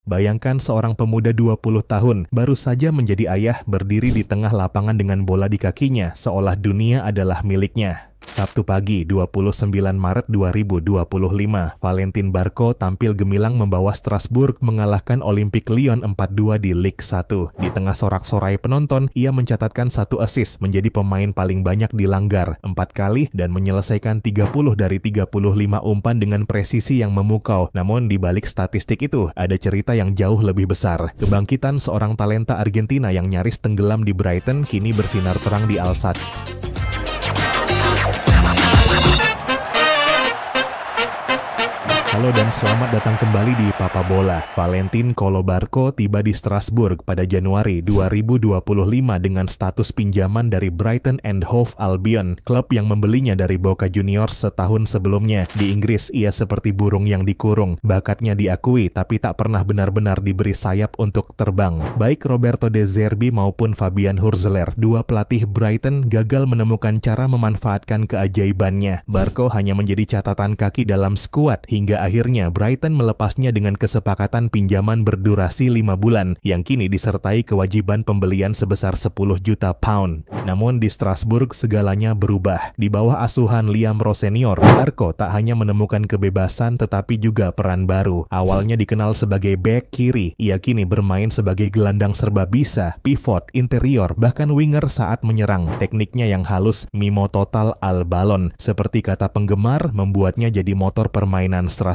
Bayangkan seorang pemuda 20 tahun baru saja menjadi ayah berdiri di tengah lapangan dengan bola di kakinya seolah dunia adalah miliknya. Sabtu pagi, 29 Maret 2025, Valentin Barco tampil gemilang membawa Strasbourg mengalahkan Olympique Lyon 4-2 di Ligue 1. Di tengah sorak-sorai penonton, ia mencatatkan 1 assist, menjadi pemain paling banyak dilanggar 4 kali dan menyelesaikan 30 dari 35 umpan dengan presisi yang memukau. Namun di balik statistik itu, ada cerita yang jauh lebih besar. Kebangkitan seorang talenta Argentina yang nyaris tenggelam di Brighton kini bersinar terang di Alsace. Halo dan selamat datang kembali di Papa Bola. Valentin Kolo Barco tiba di Strasbourg pada Januari 2025 dengan status pinjaman dari Brighton and Hove Albion, klub yang membelinya dari Boca Juniors setahun sebelumnya. Di Inggris, ia seperti burung yang dikurung. Bakatnya diakui, tapi tak pernah benar-benar diberi sayap untuk terbang. Baik Roberto De Zerbi maupun Fabian Hurzeler, dua pelatih Brighton, gagal menemukan cara memanfaatkan keajaibannya. Barco hanya menjadi catatan kaki dalam skuad hingga akhirnya Brighton melepasnya dengan kesepakatan pinjaman berdurasi 5 bulan yang kini disertai kewajiban pembelian sebesar 10 juta pound. Namun di Strasbourg segalanya berubah. Di bawah asuhan Liam Rowe Senior, Barco tak hanya menemukan kebebasan tetapi juga peran baru. Awalnya dikenal sebagai bek kiri, ia kini bermain sebagai gelandang serba bisa, pivot, interior, bahkan winger saat menyerang. Tekniknya yang halus, mimo total al balon. Seperti kata penggemar, membuatnya jadi motor permainan Strasbourg.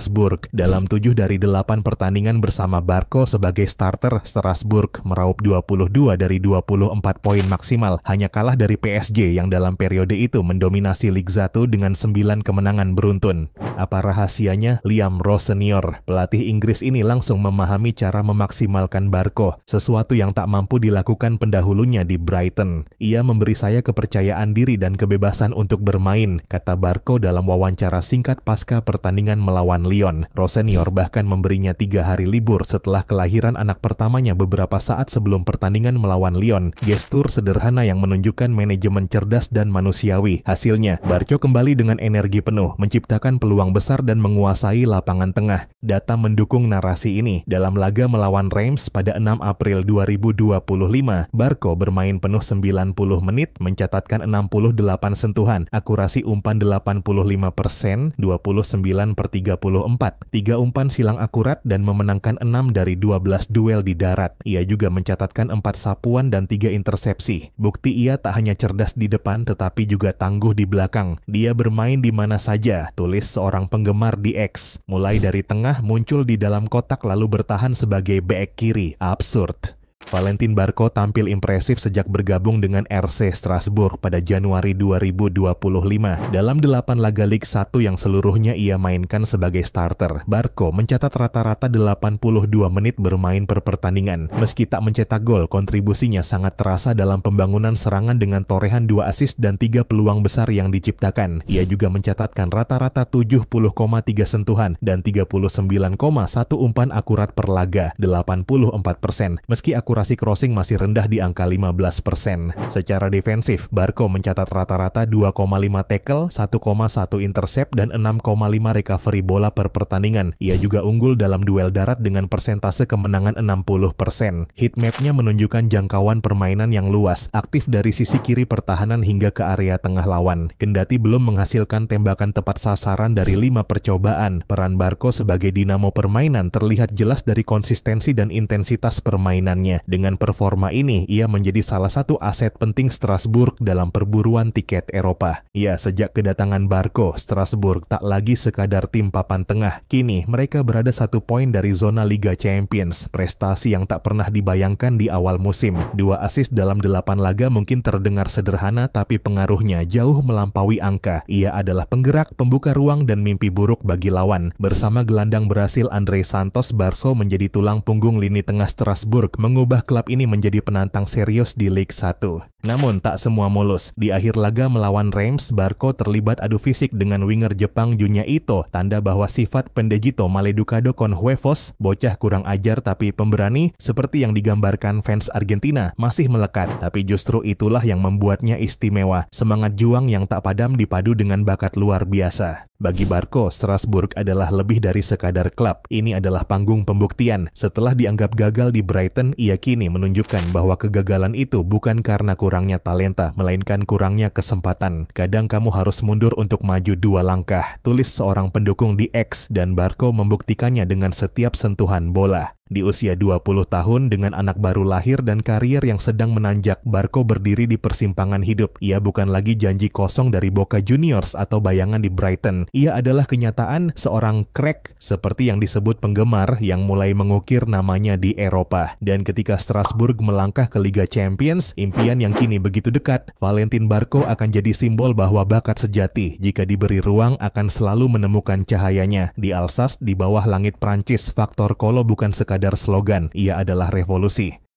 Dalam 7 dari 8 pertandingan bersama Barco sebagai starter, Strasbourg meraup 22 dari 24 poin maksimal, hanya kalah dari PSG yang dalam periode itu mendominasi Ligue 1 dengan 9 kemenangan beruntun. Apa rahasianya? Liam Rowe Senior, pelatih Inggris ini langsung memahami cara memaksimalkan Barco, sesuatu yang tak mampu dilakukan pendahulunya di Brighton. Ia memberi saya kepercayaan diri dan kebebasan untuk bermain, kata Barco dalam wawancara singkat pasca pertandingan melawan Lyon. Rowe Senior bahkan memberinya 3 hari libur setelah kelahiran anak pertamanya beberapa saat sebelum pertandingan melawan Lyon. Gestur sederhana yang menunjukkan manajemen cerdas dan manusiawi. Hasilnya, Barco kembali dengan energi penuh, menciptakan peluang besar dan menguasai lapangan tengah. Data mendukung narasi ini. Dalam laga melawan Reims pada 6 April 2025, Barco bermain penuh 90 menit, mencatatkan 68 sentuhan, akurasi umpan 85%, 29/34, 3 umpan silang akurat dan memenangkan 6 dari 12 duel di darat. Ia juga mencatatkan 4 sapuan dan 3 intersepsi. Bukti ia tak hanya cerdas di depan tetapi juga tangguh di belakang. Dia bermain di mana saja, tulis seorang penggemar di X. Mulai dari tengah, muncul di dalam kotak lalu bertahan sebagai bek kiri. Absurd. Valentin Barco tampil impresif sejak bergabung dengan RC Strasbourg pada Januari 2025. Dalam 8 laga Ligue 1 yang seluruhnya ia mainkan sebagai starter, Barco mencatat rata-rata 82 menit bermain per pertandingan. Meski tak mencetak gol, kontribusinya sangat terasa dalam pembangunan serangan dengan torehan 2 assist dan 3 peluang besar yang diciptakan. Ia juga mencatatkan rata-rata 70,3 sentuhan dan 39,1 umpan akurat per laga, 84%. Meski akurasi crossing masih rendah di angka 15%. Secara defensif, Barco mencatat rata-rata 2,5 tackle, 1,1 intercept, dan 6,5 recovery bola per pertandingan. Ia juga unggul dalam duel darat dengan persentase kemenangan 60%. Heatmap-nya menunjukkan jangkauan permainan yang luas, aktif dari sisi kiri pertahanan hingga ke area tengah lawan. Kendati belum menghasilkan tembakan tepat sasaran dari 5 percobaan, peran Barco sebagai dinamo permainan terlihat jelas dari konsistensi dan intensitas permainannya. Dengan performa ini, ia menjadi salah satu aset penting Strasbourg dalam perburuan tiket Eropa. Ya, sejak kedatangan Barco, Strasbourg tak lagi sekadar tim papan tengah. Kini, mereka berada 1 poin dari zona Liga Champions, prestasi yang tak pernah dibayangkan di awal musim. 2 assist dalam 8 laga mungkin terdengar sederhana, tapi pengaruhnya jauh melampaui angka. Ia adalah penggerak, pembuka ruang, dan mimpi buruk bagi lawan. Bersama gelandang Brasil Andre Santos, Barco menjadi tulang punggung lini tengah Strasbourg, mengubah klub ini menjadi penantang serius di Ligue 1. Namun tak semua mulus. Di akhir laga melawan Reims, Barco terlibat adu fisik dengan winger Jepang Junya Ito, tanda bahwa sifat pendejito maleducado con huevos, bocah kurang ajar tapi pemberani, seperti yang digambarkan fans Argentina, masih melekat. Tapi justru itulah yang membuatnya istimewa. Semangat juang yang tak padam dipadu dengan bakat luar biasa. Bagi Barco, Strasbourg adalah lebih dari sekadar klub. Ini adalah panggung pembuktian. Setelah dianggap gagal di Brighton, ia kini menunjukkan bahwa kegagalan itu bukan karena kurangnya talenta, melainkan kurangnya kesempatan. Kadang kamu harus mundur untuk maju 2 langkah, tulis seorang pendukung di X, dan Barco membuktikannya dengan setiap sentuhan bola. Di usia 20 tahun dengan anak baru lahir dan karier yang sedang menanjak, Barco berdiri di persimpangan hidup. Ia bukan lagi janji kosong dari Boca Juniors atau bayangan di Brighton. Ia adalah kenyataan seorang crack seperti yang disebut penggemar yang mulai mengukir namanya di Eropa. Dan ketika Strasbourg melangkah ke Liga Champions, impian yang kini begitu dekat, Valentin Barco akan jadi simbol bahwa bakat sejati jika diberi ruang akan selalu menemukan cahayanya. Di Alsace, di bawah langit Prancis, faktor Kolo bukan sekadar slogan, ia adalah revolusi.